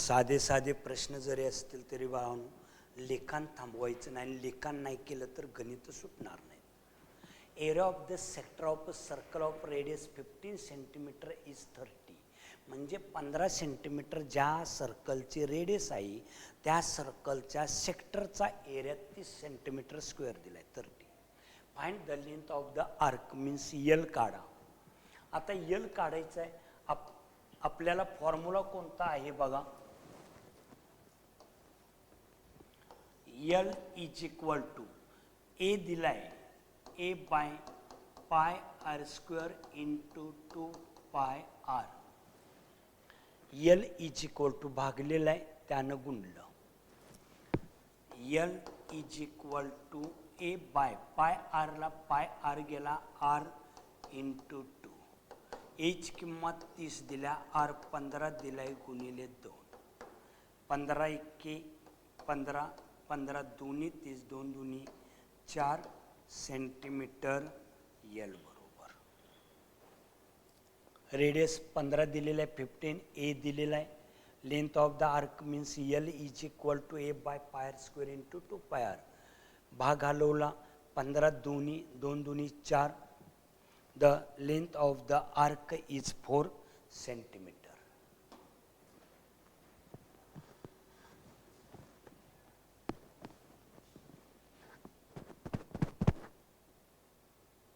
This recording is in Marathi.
साधे साधे प्रश्न जरी असतील तरी बाळांनो लिखाण थांबवायचं नाही. लिखाण नाही केलं तर गणित सुटणार नाही. Area of the sector of circle of radius 15 centimetre is 30. म्हणजे 15 सेंटीमीटर ज्या सर्कलची रेडियस आहे त्या सर्कलच्या सेक्टरचा एरिया 30 सेंटीमीटर स्क्वेअर दिलाय 30. Find the length of the arc means L काढा. आता यल काढायचं आहे. आपल्याला फॉर्म्युला कोणता आहे बघा. L is equal to A दिलाय A by pi R square into 2 pi R. L is equal to भागलेला आहे त्यानं गुणलं. L is equal to A by pi आरला पाय आर गेला आर इंटू 2. एची किंमत 30 दिल्या आर 15 दिलाय गुणिले 2. 15 एक्के 15 15 दोन्ही 30 2 दोन्ही 4 सेंटीमीटर यल बरोबर. रेडियस 15 दिलेला आहे 15 ए दिलेला आहे. Length of the arc means L is equal to A by pi R square into 2 pi R. भाग हलवला 15 दोन्ही 2 दोन्ही 4. The length of the arc is 4 centimetre.